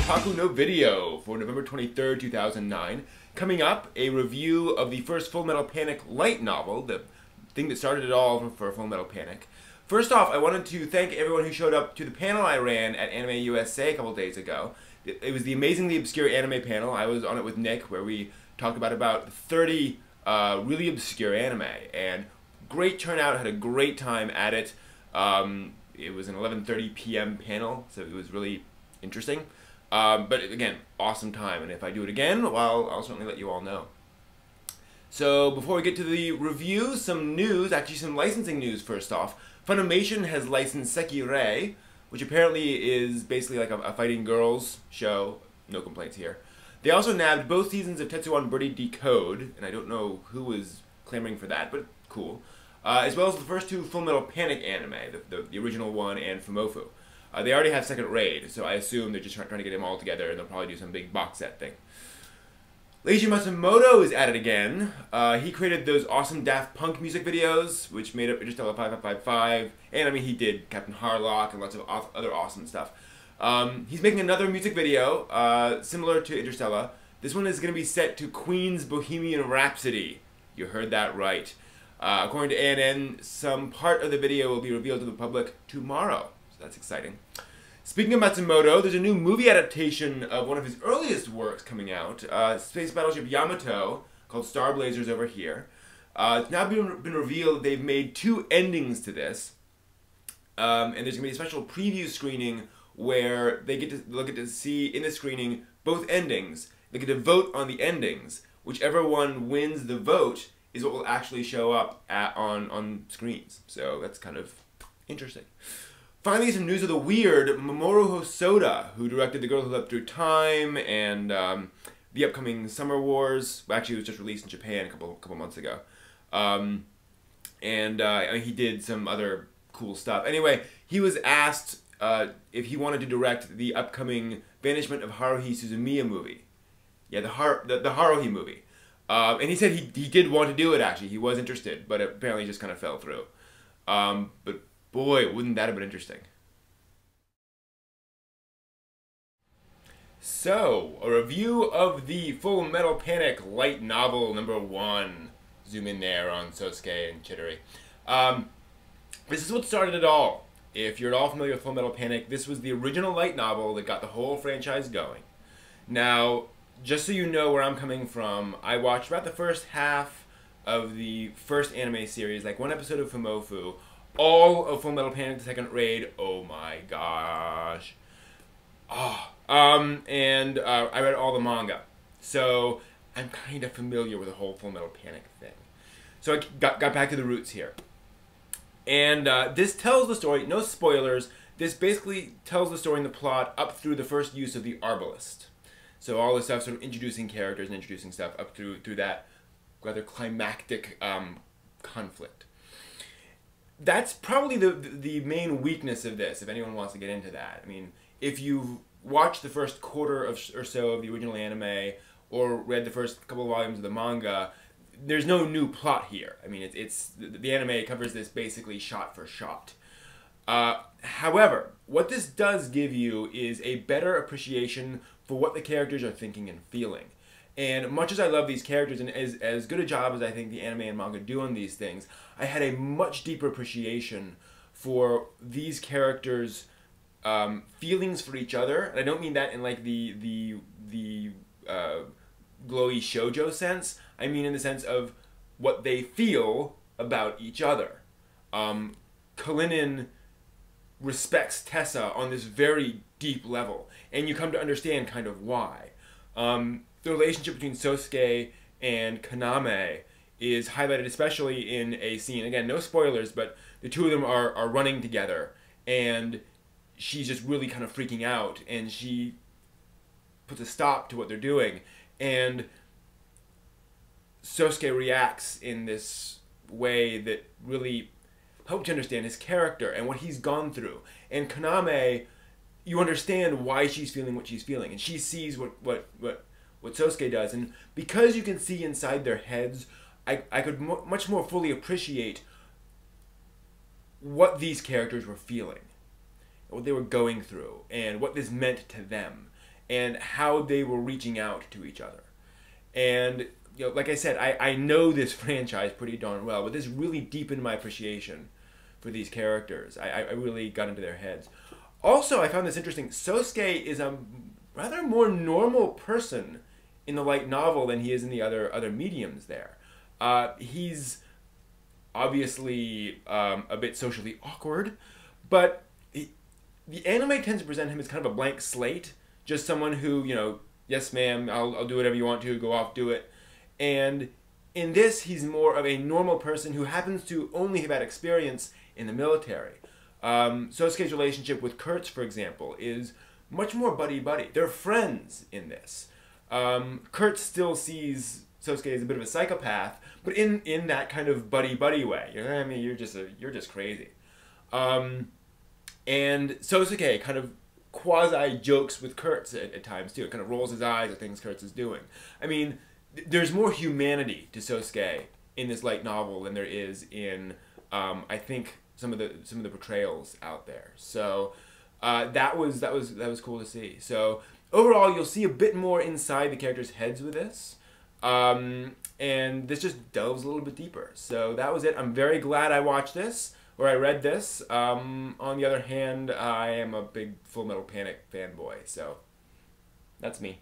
Kotaku no Video for November 23rd, 2009. Coming up, a review of the first Fullmetal Panic light novel, the thing that started it all for Fullmetal Panic. First off, I wanted to thank everyone who showed up to the panel I ran at Anime USA a couple days ago. It was the Amazingly Obscure Anime panel. I was on it with Nick, where we talked about 30 really obscure anime, and great turnout, had a great time at it. It was an 11:30 p.m. panel, so it was really interesting. But again, awesome time, and if I do it again, well, I'll certainly let you all know. So before we get to the review, some news, actually some licensing news first off. Funimation has licensed Sekirei, which apparently is basically like a fighting girls show. No complaints here. They also nabbed both seasons of Tetsuwan Birdie Decode, and I don't know who was clamoring for that, but cool. As well as the first two Fullmetal Panic anime, the original one and Fumofu. They already have Second Raid, so I assume they're just trying to get them all together, and they'll probably do some big box set thing. Leiji Matsumoto is at it again. He created those awesome Daft Punk music videos, which made up Interstellar 5555, and I mean he did Captain Harlock and lots of other awesome stuff. He's making another music video, similar to Interstellar. This one is going to be set to Queen's Bohemian Rhapsody. You heard that right. According to ANN, some part of the video will be revealed to the public tomorrow, so that's exciting. Speaking of Matsumoto, there's a new movie adaptation of one of his earliest works coming out, Space Battleship Yamato, called Star Blazers over here. It's now been revealed that they've made two endings to this, and there's going to be a special preview screening where they get to see in the screening both endings. They get to vote on the endings. Whichever one wins the vote is what will actually show up on screens. So that's kind of interesting. Finally, some news of the weird. Mamoru Hosoda, who directed The Girl Who Leapt Through Time and the upcoming Summer Wars. Well, actually, it was just released in Japan a couple months ago. I mean, he did some other cool stuff. Anyway, he was asked if he wanted to direct the upcoming Banishment of Haruhi Suzumiya movie. Yeah, the Haruhi movie. And he said he did want to do it, actually. He was interested, but apparently just kind of fell through. But boy, wouldn't that have been interesting. So, a review of the Fullmetal Panic light novel #1. Zoom in there on Sosuke and Chidori. This is what started it all. If you're at all familiar with Fullmetal Panic, this was the original light novel that got the whole franchise going. Now, just so you know where I'm coming from, I watched about the first half of the first anime series, like one episode of Fumofu, all of Fullmetal Panic: The Second Raid. Oh my gosh. Oh. I read all the manga. So I'm kind of familiar with the whole Fullmetal Panic thing. So I got back to the roots here. And this tells the story, no spoilers, this basically tells the story and the plot up through the first use of the Arbalist. So all this stuff, sort of introducing characters and introducing stuff up through that rather climactic conflict. That's probably the main weakness of this, if anyone wants to get into that. I mean, if you've watched the first quarter or so of the original anime, or read the first couple of volumes of the manga, there's no new plot here. I mean, the anime covers this basically shot for shot. However, what this does give you is a better appreciation for what the characters are thinking and feeling. And much as I love these characters, and as good a job as I think the anime and manga do on these things, I had a much deeper appreciation for these characters' feelings for each other. And I don't mean that in like the glowy shoujo sense. I mean in the sense of what they feel about each other. Kalinin respects Tessa on this very deep level, and you come to understand kind of why. The relationship between Sosuke and Kaname is highlighted especially in a scene, again, no spoilers, but the two of them are running together, and she's just really kind of freaking out, and she puts a stop to what they're doing, and Sosuke reacts in this way that really helped you understand his character and what he's gone through. And Kaname, you understand why she's feeling what she's feeling, and she sees what Sosuke does, and because you can see inside their heads, I could much more fully appreciate what these characters were feeling, what they were going through, and what this meant to them. and how they were reaching out to each other. And like I said, I know this franchise pretty darn well, but this really deepened my appreciation for these characters. I really got into their heads. Also, I found this interesting. Sosuke is a rather more normal person in the light novel than he is in the other mediums there. He's obviously a bit socially awkward, but the anime tends to present him as kind of a blank slate, just someone who, yes ma'am, I'll do whatever you want to, go off, do it. And in this, he's more of a normal person who happens to only have had experience in the military. Sosuke's relationship with Kurtz, for example, is much more buddy-buddy. They're friends in this. Kurtz still sees Sosuke as a bit of a psychopath, but in that kind of buddy-buddy way. I mean, you're just crazy. And Sosuke kind of quasi-jokes with Kurtz at times, too. It kind of rolls his eyes at things Kurtz is doing. I mean, there's more humanity to Sosuke in this light novel than there is in, I think, some of the portrayals out there. So that was cool to see. So overall, you'll see a bit more inside the characters' heads with this, and this just delves a little bit deeper. So that was it. I'm very glad I watched this, or I read this. On the other hand, I am a big Full Metal Panic fanboy, so that's me.